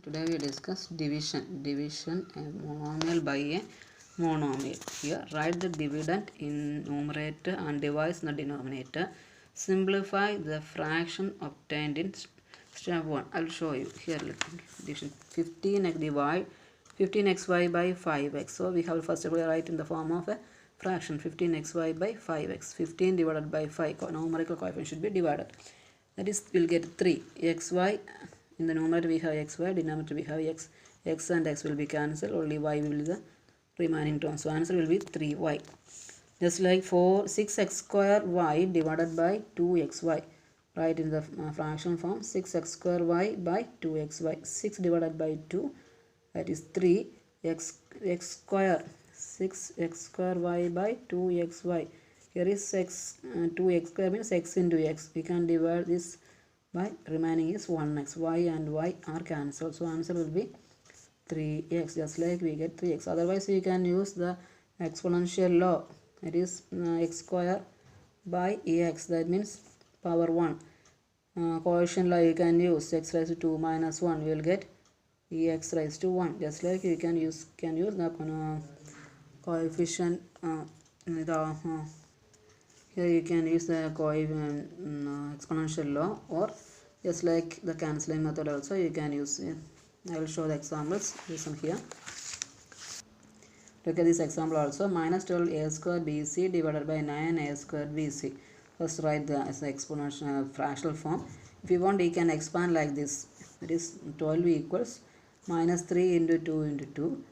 Today we discuss division a monomial by a monomial. Here write the dividend in numerator and divide the denominator. Simplify the fraction obtained in step 1. I'll show you here. Division 15x divide 15xy by 5x. So we have first of all write in the form of a fraction 15xy by 5x. 15 divided by 5 numerical coefficient should be divided. That is, we'll get 3 xy. In the numerator we have xy, denominator we have x and x will be cancelled, only y will be the remaining term. So answer will be 3y. Just like 6x square y divided by 2xy. Write in the fraction form 6x square y by 2xy. 6 divided by 2, that is 3 x square. 6x square y by 2xy. Here is 2x square means x into x. We can divide this by remaining is 1x. Y and y are cancelled. So answer will be 3x. Just like we get 3x. Otherwise we can use the exponential law. It is x square by ax. That means power 1. Coefficient law you can use x raised to 2 minus 1. We will get ex raised to 1. Just like you can use the coefficient here you can use the exponential law, or just like the cancelling method also you can use it. I will show the examples. Listen here. Look at this example also. Minus 12a square bc divided by 9a square bc. First write the as the exponential fractional form. If you want you can expand like this. It is 12 equals minus 3 into 2 into 2.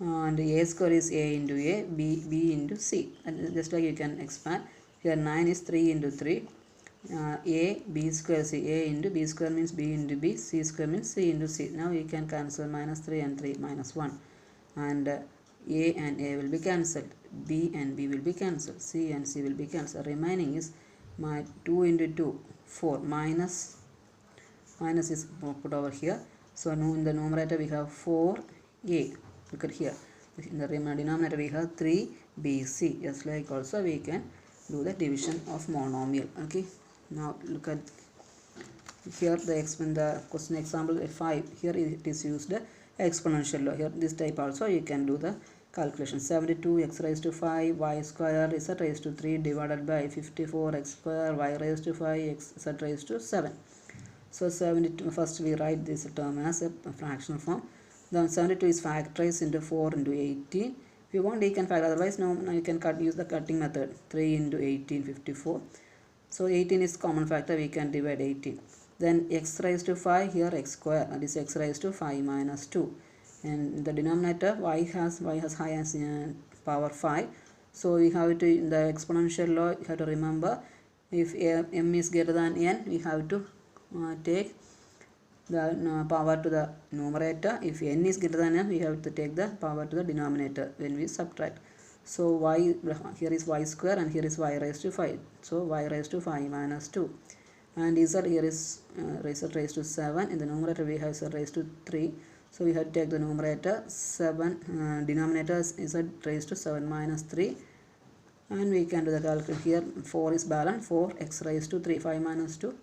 And a square is a into a, b into c. And just like you can expand. Here 9 is 3 into 3. A, b square, c. A into b square means b into b. C square means c into c. Now you can cancel minus 3 and 3 minus 1. And a and a will be cancelled. B and b will be cancelled. C and c will be cancelled. Remaining is my 2 into 2, 4. Minus is put over here. So now in the numerator we have 4a. Look at here. In the denominator we have 3bc. Just like also we can do the division of monomial. Okay. Now look at here the question example 5. Here it is used exponential law. Here this type also you can do the calculation. 72 x raised to 5 y square z raised to 3 divided by 54 x square y raised to 5 x z raised to 7. So 72, first we write this term as a fractional form. Then 72 is factorized into 4 into 18. If you want you can factor, otherwise now you can use the cutting method. 3 into 18, 54. So 18 is common factor, we can divide 18. Then x raised to 5, here x square, that is x raised to 5 minus 2. And the denominator y has high as power 5. So we have to, in the exponential law, you have to remember if m is greater than n, we have to take the power to the numerator. If n is greater than n, we have to take the power to the denominator when we subtract. So y, here is y square and here is y raised to 5. So y raised to 5 minus 2. And z here is raised to 7. In the numerator we have z raised to 3. So we have to take the numerator 7, denominator is z raised to 7 minus 3. And we can do the calculation here. 4 is balanced. 4 x raised to 3. 5 minus 2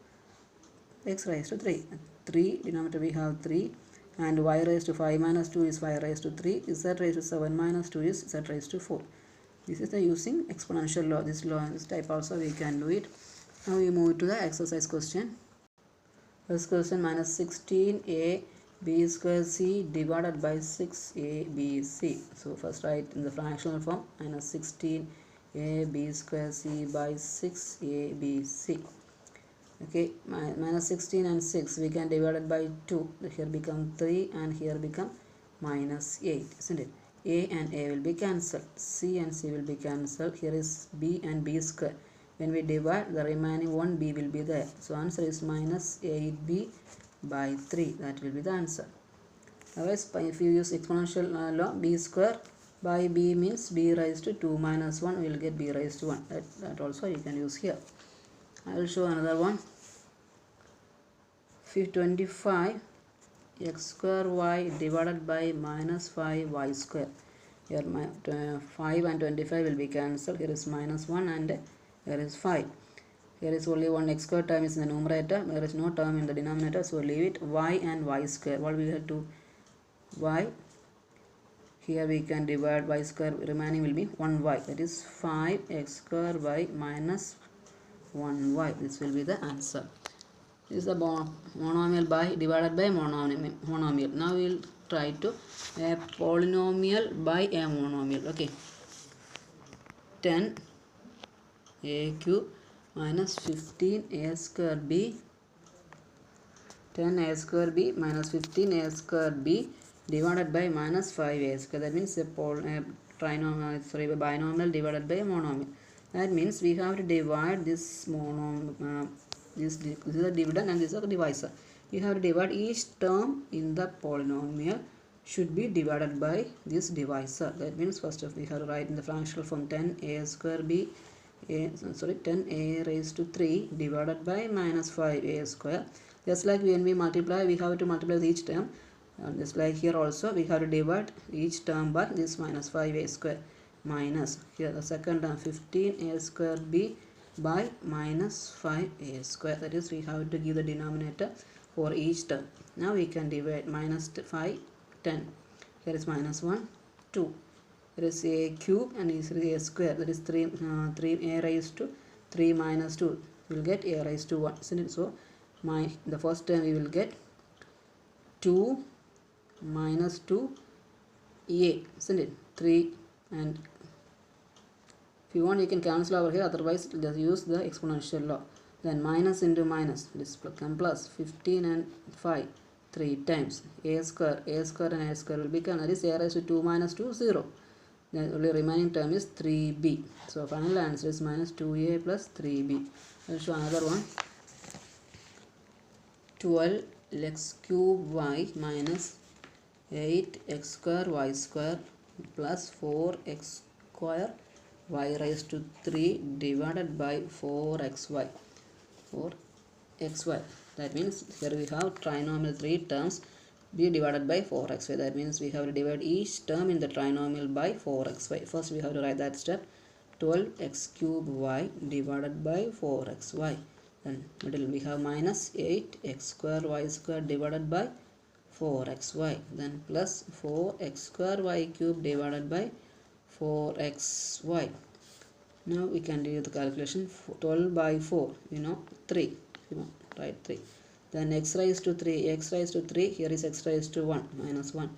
x raised to 3. 3 denominator we have 3. And y raised to 5 minus 2 is y raised to 3. Z raised to 7 minus 2 is z raised to 4. This is the using exponential law. This type also we can do it. Now we move to the exercise question. First question, minus 16a b square c divided by 6a b c. So first write in the fractional form minus 16a b square c by 6a b c. Okay, minus 16 and 6 we can divide it by 2. Here become 3 and here become minus 8, isn't it? A and a will be cancelled. C and c will be cancelled. Here is b and b square. When we divide, the remaining one b will be there. So answer is minus 8b by 3. That will be the answer. Otherwise, if you use exponential law, b square by b means b raised to 2 minus 1. We will get b raised to 1. That also you can use here. I will show another one. 25 x square y divided by minus 5 y square. Here 5 and 25 will be cancelled. Here is minus 1 and here is 5. Here is only one x square term is in the numerator. There is no term in the denominator, so leave it. Y and y square. What we have to y? Here we can divide y square. Remaining will be 1y. That is 5x square y minus 1y. This will be the answer. This is the monomial by divided by monomial. Now we will try to a polynomial by a monomial. Okay. 10 a cube minus 15 a square b, 10 a square b minus 15 a square b divided by minus 5 a square. That means a binomial divided by a monomial. That means we have to divide this this is the dividend and this is the divisor. You have to divide each term in the polynomial should be divided by this divisor. That means first we have to write in the fractional form 10 a square b 10 a raised to 3 divided by minus 5 a square. Just like when we multiply, we have to multiply with each term. Just like here also, we have to divide each term by this minus 5 a square minus here the second term 15 a square b by minus 5 a square. That is, we have to give the denominator for each term. Now we can divide minus 5 10. Here is minus 1 2. There is a cube and is a square. That is 3 a raised to 3 minus 2. We will get a raised to 1. Isn't it? So the first term we will get 2 minus 2 a. Isn't it? 3 and if you want you can cancel over here, otherwise just use the exponential law. Then minus into minus, this become plus 15 and 5 3 times a square and a square will become, that is a raised to 2 minus 2 0. The only remaining term is 3b. So final answer is minus 2a plus 3b. I will show another one. 12x cube y minus 8x square y square plus 4x square y raised to 3 divided by 4xy. 4xy. That means here we have trinomial 3 terms b divided by 4xy. That means we have to divide each term in the trinomial by 4xy. First we have to write that step. 12x cube y divided by 4xy. Then middle we have minus 8x square y square divided by 4xy. Then plus 4x square y cube divided by 4xy. Now we can do the calculation. 12 by 4, 3. Write 3. Then x raised to 3, here is x raised to 1, minus 1.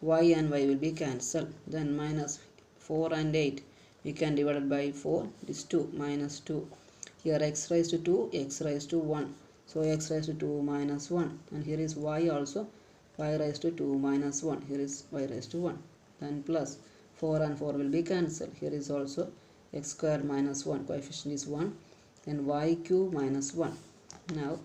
Y and y will be cancelled. Then minus 4 and 8, we can divide it by 4, it is 2, minus 2. Here x raised to 2, x raised to 1. So x raised to 2 minus 1. And here is y also, y raised to 2 minus 1. Here is y raised to 1. Then plus 4 and 4 will be cancelled. Here is also x square minus 1, coefficient is 1. Then y cube minus 1. Now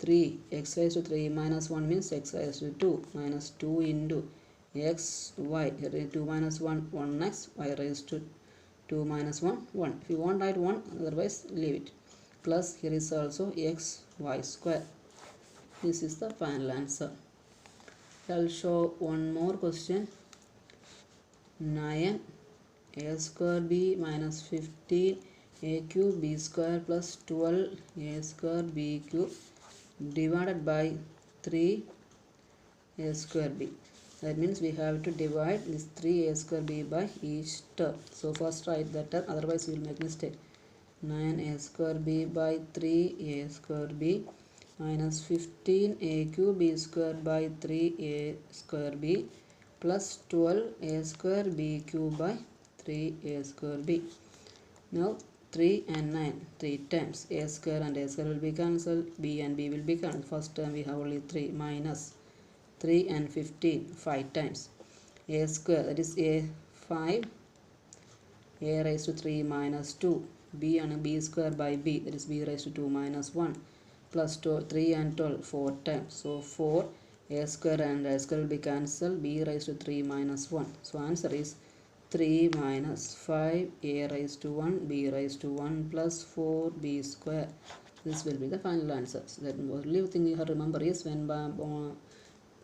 3 x raised to 3 minus 1 means x raised to 2 minus 2 into x y. Here is 2 minus 1 1x, y raised to 2 minus 1 1. If you want write 1, otherwise leave it. Plus here is also x y square. This is the final answer. I will show one more question. 9 a square b minus 15 a cube b square plus 12 a square b cube divided by 3 a square b. That means we have to divide this 3 a square b by each term. So first write that term, otherwise we will make mistake. 9 a square b by 3 a square b minus 15 a cube b square by 3 a square b plus 12 a square b cube by 3 a square b. Now 3 and 9, 3 times a square and a square will be cancelled, b and b will be cancelled. First term we have only 3 minus 3 and 15, 5 times a square, that is a 5, a raised to 3 minus 2, b and b square by b, that is b raised to 2 minus 1, plus 3 and 12, 4 times. So 4 a square and a square will be cancelled, b raised to 3 minus 1. So answer is 3 minus 5 a raised to 1 b raised to 1 plus 4 b square. This will be the final answer. So the only thing you have to remember is when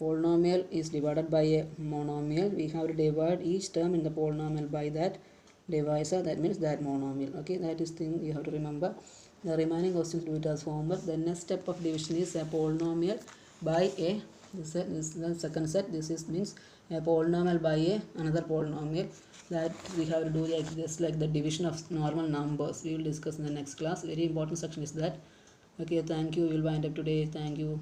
polynomial is divided by a monomial, we have to divide each term in the polynomial by that divisor. That means that monomial. Okay, that is thing you have to remember. The remaining questions do it as homework. The next step of division is a polynomial by a, this is the second set. This is means a polynomial by a another polynomial, that we have to do like this, like the division of normal numbers. We will discuss in the next class. Very important section is that. Okay, thank you. We will wind up today. Thank you.